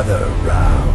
another round.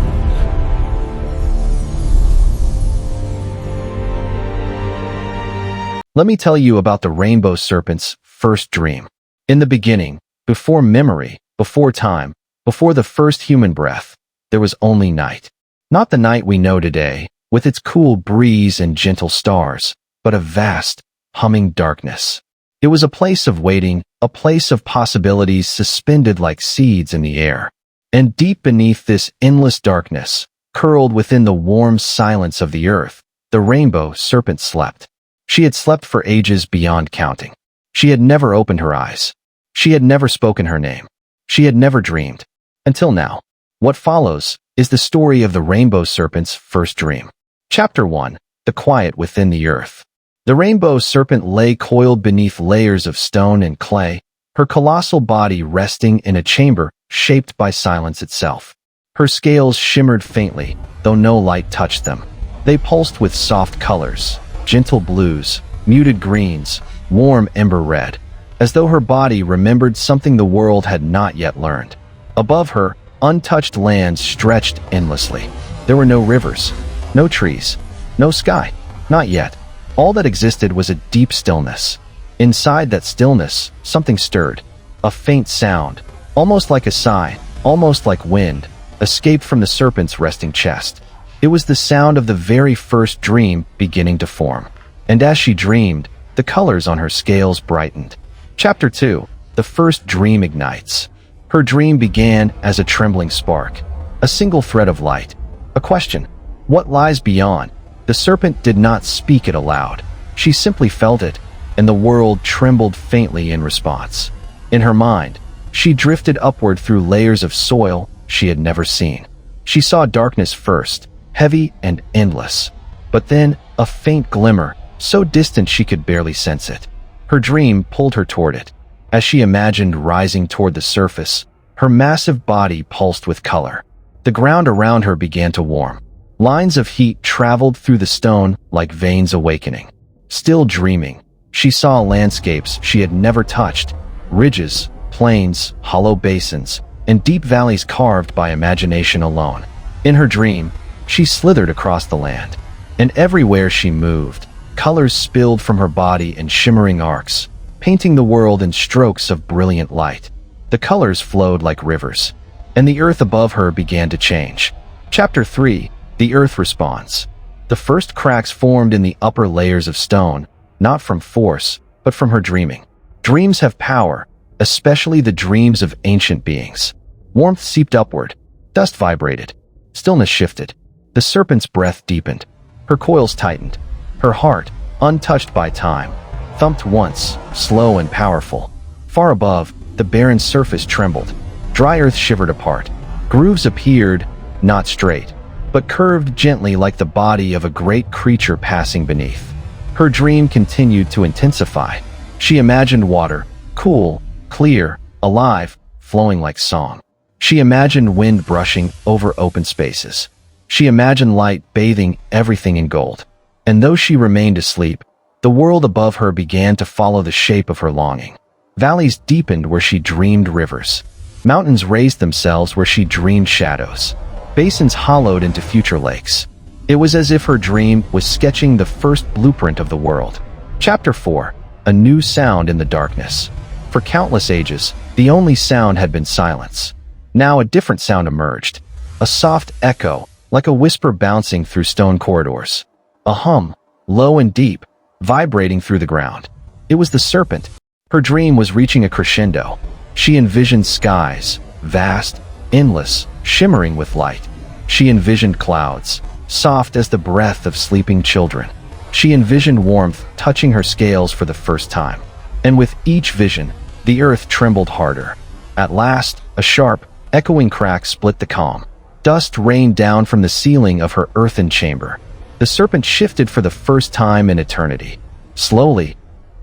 Let me tell you about the rainbow serpent's first dream. In the beginning, before memory, before time, before the first human breath, there was only night. Not the night we know today, with its cool breeze and gentle stars, but a vast, humming darkness. It was a place of waiting, a place of possibilities suspended like seeds in the air. And deep beneath this endless darkness, curled within the warm silence of the earth, the rainbow serpent slept. She had slept for ages beyond counting. She had never opened her eyes. She had never spoken her name. She had never dreamed. Until now. What follows is the story of the rainbow serpent's first dream. Chapter 1. The Quiet Within the Earth. The rainbow serpent lay coiled beneath layers of stone and clay, her colossal body resting in a chamber shaped by silence itself. Her scales shimmered faintly, though no light touched them. They pulsed with soft colors, gentle blues, muted greens, warm ember red, as though her body remembered something the world had not yet learned. Above her, untouched lands stretched endlessly. There were no rivers, no trees, no sky, not yet. All that existed was a deep stillness. Inside that stillness, something stirred. A faint sound, almost like a sigh, almost like wind, escaped from the serpent's resting chest. It was the sound of the very first dream beginning to form. And as she dreamed, the colors on her scales brightened. Chapter 2. The First Dream Ignites. Her dream began as a trembling spark, a single thread of light. A question. What lies beyond? The serpent did not speak it aloud. She simply felt it, and the world trembled faintly in response. In her mind, she drifted upward through layers of soil she had never seen. She saw darkness first, heavy and endless. But then, a faint glimmer, so distant she could barely sense it. Her dream pulled her toward it. As she imagined rising toward the surface, her massive body pulsed with color. The ground around her began to warm. Lines of heat traveled through the stone like veins awakening. Still dreaming, she saw landscapes she had never touched, ridges, plains, hollow basins, and deep valleys carved by imagination alone. In her dream, she slithered across the land, and everywhere she moved, colors spilled from her body in shimmering arcs, painting the world in strokes of brilliant light. The colors flowed like rivers, and the earth above her began to change. Chapter 3. The Earth Responds. The first cracks formed in the upper layers of stone, not from force, but from her dreaming. Dreams have power, especially the dreams of ancient beings. Warmth seeped upward. Dust vibrated. Stillness shifted. The serpent's breath deepened. Her coils tightened. Her heart, untouched by time, thumped once, slow and powerful. Far above, the barren surface trembled. Dry earth shivered apart. Grooves appeared, not straight, but curved gently like the body of a great creature passing beneath. Her dream continued to intensify. She imagined water, cool, clear, alive, flowing like song. She imagined wind brushing over open spaces. She imagined light bathing everything in gold. And though she remained asleep, the world above her began to follow the shape of her longing. Valleys deepened where she dreamed rivers. Mountains raised themselves where she dreamed shadows. Basins hollowed into future lakes. It was as if her dream was sketching the first blueprint of the world. Chapter 4. A New Sound in the Darkness. For countless ages, the only sound had been silence. Now a different sound emerged. A soft echo, like a whisper bouncing through stone corridors. A hum, low and deep, vibrating through the ground. It was the serpent. Her dream was reaching a crescendo. She envisioned skies, vast, endless, shimmering with light. She envisioned clouds, soft as the breath of sleeping children. She envisioned warmth touching her scales for the first time. And with each vision, the earth trembled harder. At last, a sharp, echoing crack split the calm. Dust rained down from the ceiling of her earthen chamber. The serpent shifted for the first time in eternity. Slowly,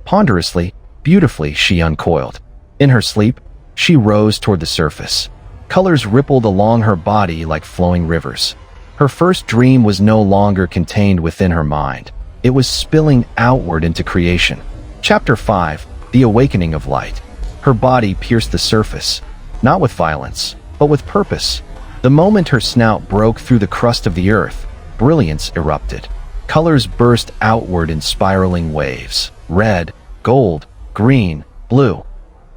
ponderously, beautifully, she uncoiled. In her sleep, she rose toward the surface. Colors rippled along her body like flowing rivers. Her first dream was no longer contained within her mind. It was spilling outward into creation. Chapter 5. The Awakening of Light. Her body pierced the surface, not with violence, but with purpose. The moment her snout broke through the crust of the earth, brilliance erupted. Colors burst outward in spiraling waves: red, gold, green, blue,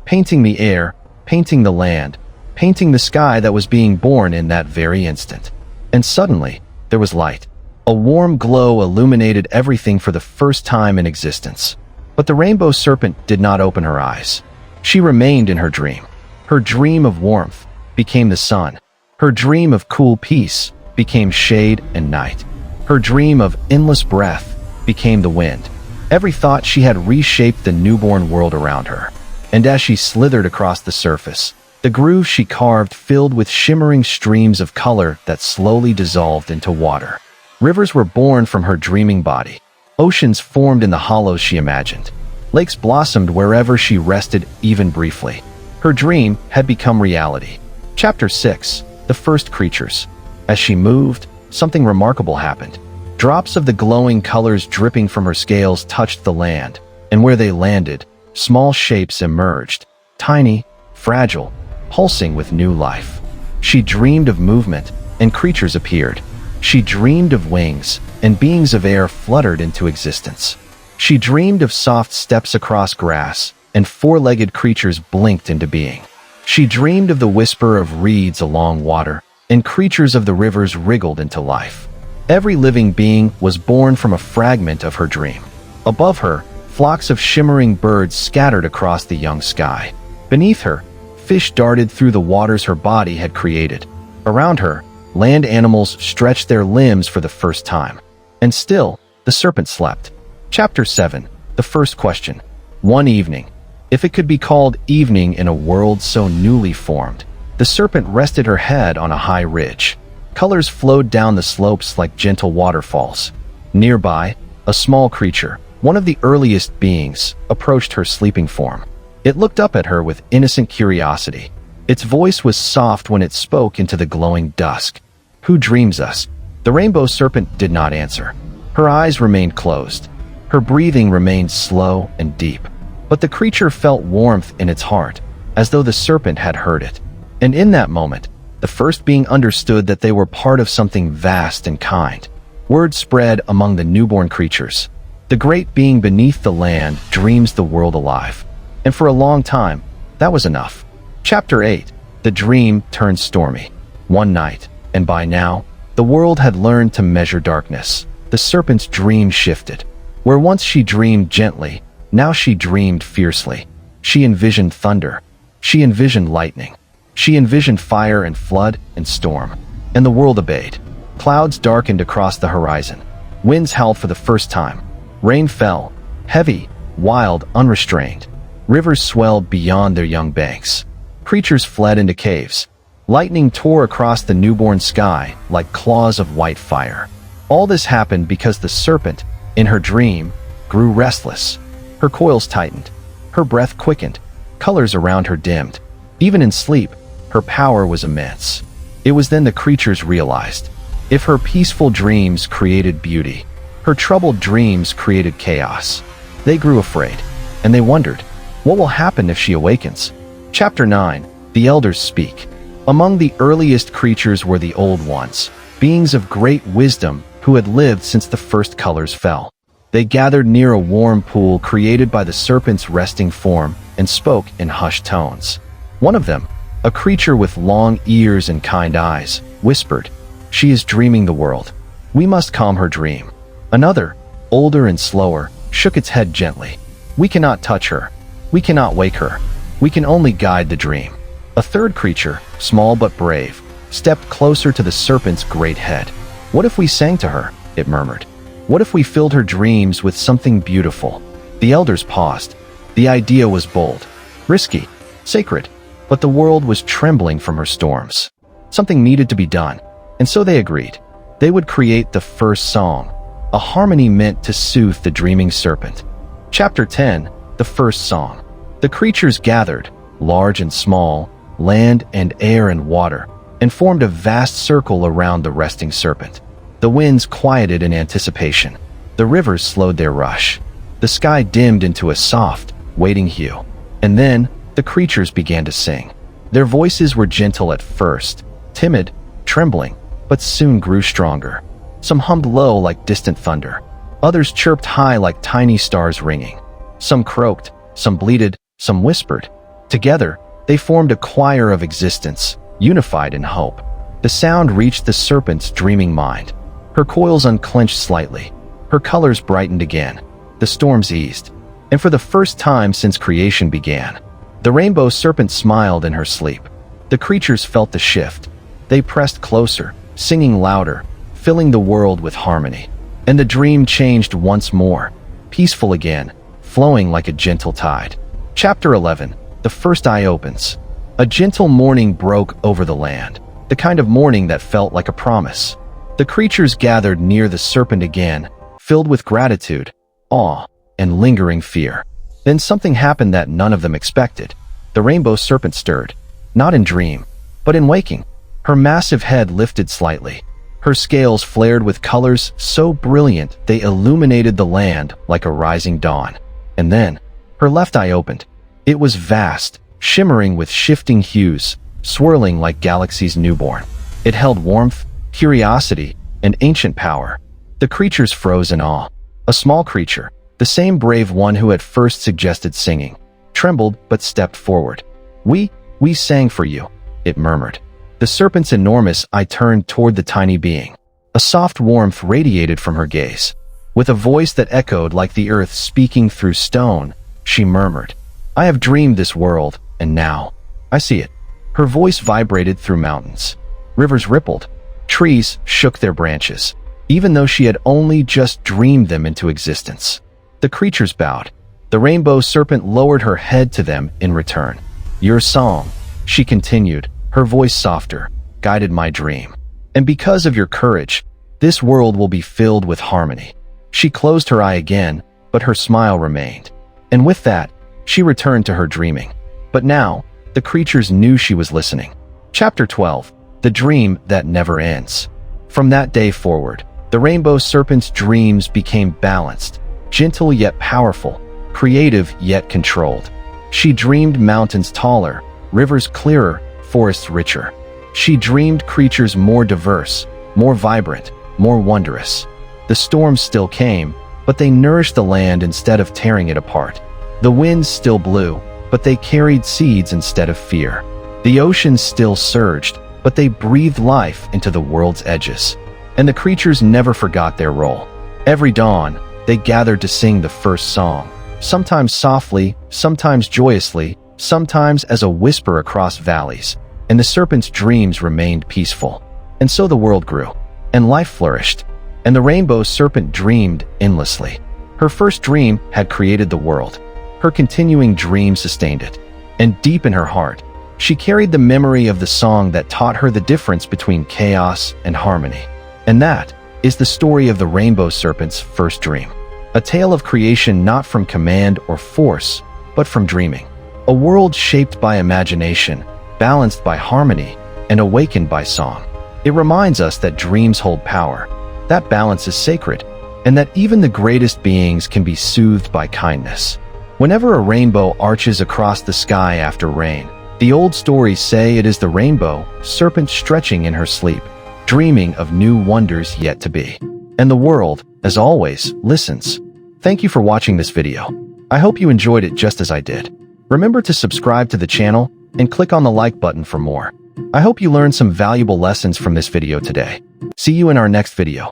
painting the air, painting the land, painting the sky that was being born in that very instant. And suddenly, there was light. A warm glow illuminated everything for the first time in existence. But the rainbow serpent did not open her eyes. She remained in her dream. Her dream of warmth became the sun. Her dream of cool peace became shade and night. Her dream of endless breath became the wind. Every thought she had reshaped the newborn world around her. And as she slithered across the surface, the groove she carved filled with shimmering streams of color that slowly dissolved into water. Rivers were born from her dreaming body. Oceans formed in the hollows she imagined. Lakes blossomed wherever she rested, even briefly. Her dream had become reality. Chapter 6: The First Creatures. As she moved, something remarkable happened. Drops of the glowing colors dripping from her scales touched the land, and where they landed, small shapes emerged, tiny, fragile, pulsing with new life. She dreamed of movement, and creatures appeared. She dreamed of wings, and beings of air fluttered into existence. She dreamed of soft steps across grass, and four-legged creatures blinked into being. She dreamed of the whisper of reeds along water, and creatures of the rivers wriggled into life. Every living being was born from a fragment of her dream. Above her, flocks of shimmering birds scattered across the young sky. Beneath her, fish darted through the waters her body had created. Around her, land animals stretched their limbs for the first time. And still, the serpent slept. Chapter 7: The First Question. One evening. If it could be called evening in a world so newly formed, the serpent rested her head on a high ridge. Colors flowed down the slopes like gentle waterfalls. Nearby, a small creature, one of the earliest beings, approached her sleeping form. It looked up at her with innocent curiosity. Its voice was soft when it spoke into the glowing dusk. "Who dreams us?" The rainbow serpent did not answer. Her eyes remained closed. Her breathing remained slow and deep. But the creature felt warmth in its heart, as though the serpent had heard it. And in that moment, the first being understood that they were part of something vast and kind. Word spread among the newborn creatures. The great being beneath the land dreams the world alive. And for a long time, that was enough. Chapter 8: The Dream Turned Stormy. One night, and by now, the world had learned to measure darkness. The serpent's dream shifted. Where once she dreamed gently, now she dreamed fiercely. She envisioned thunder. She envisioned lightning. She envisioned fire and flood and storm. And the world obeyed. Clouds darkened across the horizon. Winds howled for the first time. Rain fell, heavy, wild, unrestrained. Rivers swelled beyond their young banks. Creatures fled into caves. Lightning tore across the newborn sky like claws of white fire. All this happened because the serpent, in her dream, grew restless. Her coils tightened. Her breath quickened. Colors around her dimmed. Even in sleep, her power was immense. It was then the creatures realized. If her peaceful dreams created beauty, her troubled dreams created chaos. They grew afraid, and they wondered, what will happen if she awakens? Chapter 9: The Elders Speak. Among the earliest creatures were the Old Ones, beings of great wisdom who had lived since the first colors fell. They gathered near a warm pool created by the serpent's resting form and spoke in hushed tones. One of them, a creature with long ears and kind eyes, whispered, "She is dreaming the world. We must calm her dream." Another, older and slower, shook its head gently. "We cannot touch her. We cannot wake her. We can only guide the dream." A third creature, small but brave, stepped closer to the serpent's great head. "What if we sang to her?" it murmured. "What if we filled her dreams with something beautiful?" The elders paused. The idea was bold, risky, sacred, but the world was trembling from her storms. Something needed to be done, and so they agreed. They would create the first song, a harmony meant to soothe the dreaming serpent. Chapter 10: The First Song. The creatures gathered, large and small, land and air and water, and formed a vast circle around the resting serpent. The winds quieted in anticipation. The rivers slowed their rush. The sky dimmed into a soft, waiting hue. And then, the creatures began to sing. Their voices were gentle at first, timid, trembling, but soon grew stronger. Some hummed low like distant thunder. Others chirped high like tiny stars ringing. Some croaked, some bleated, some whispered. Together, they formed a choir of existence, unified in hope. The sound reached the serpent's dreaming mind. Her coils unclenched slightly. Her colors brightened again. The storms eased. And for the first time since creation began, the rainbow serpent smiled in her sleep. The creatures felt the shift. They pressed closer, singing louder, filling the world with harmony. And the dream changed once more, peaceful again, flowing like a gentle tide. Chapter 11. The first eye opens. A gentle morning broke over the land, the kind of morning that felt like a promise. The creatures gathered near the serpent again, filled with gratitude, awe, and lingering fear. Then something happened that none of them expected. The rainbow serpent stirred, not in dream, but in waking. Her massive head lifted slightly. Her scales flared with colors so brilliant they illuminated the land like a rising dawn. And then, her left eye opened. It was vast, shimmering with shifting hues, swirling like galaxies newborn. It held warmth, curiosity, and ancient power. The creatures froze in awe. A small creature, the same brave one who had first suggested singing, trembled but stepped forward. We sang for you," it murmured. The serpent's enormous eye turned toward the tiny being. A soft warmth radiated from her gaze. With a voice that echoed like the earth speaking through stone, she murmured, "I have dreamed this world, and now I see it." Her voice vibrated through mountains. Rivers rippled. Trees shook their branches, even though she had only just dreamed them into existence. The creatures bowed. The rainbow serpent lowered her head to them in return. "Your song," she continued, her voice softer, "guided my dream. And because of your courage, this world will be filled with harmony." She closed her eye again, but her smile remained. And with that, she returned to her dreaming. But now, the creatures knew she was listening. Chapter 12. The Dream That Never Ends. From that day forward, the rainbow serpent's dreams became balanced, gentle yet powerful, creative yet controlled. She dreamed mountains taller, rivers clearer, forests richer. She dreamed creatures more diverse, more vibrant, more wondrous. The storms still came, but they nourished the land instead of tearing it apart. The winds still blew, but they carried seeds instead of fear. The oceans still surged, but they breathed life into the world's edges. And the creatures never forgot their role. Every dawn, they gathered to sing the first song, sometimes softly, sometimes joyously, sometimes as a whisper across valleys. And the serpent's dreams remained peaceful. And so the world grew, and life flourished. And the rainbow serpent dreamed endlessly. Her first dream had created the world. Her continuing dream sustained it. And deep in her heart, she carried the memory of the song that taught her the difference between chaos and harmony. And that is the story of the rainbow serpent's first dream. A tale of creation not from command or force, but from dreaming. A world shaped by imagination, balanced by harmony, and awakened by song. It reminds us that dreams hold power, that balance is sacred, and that even the greatest beings can be soothed by kindness. Whenever a rainbow arches across the sky after rain, the old stories say it is the rainbow serpent stretching in her sleep, dreaming of new wonders yet to be. And the world, as always, listens. Thank you for watching this video. I hope you enjoyed it just as I did. Remember to subscribe to the channel and click on the like button for more. I hope you learned some valuable lessons from this video today. See you in our next video.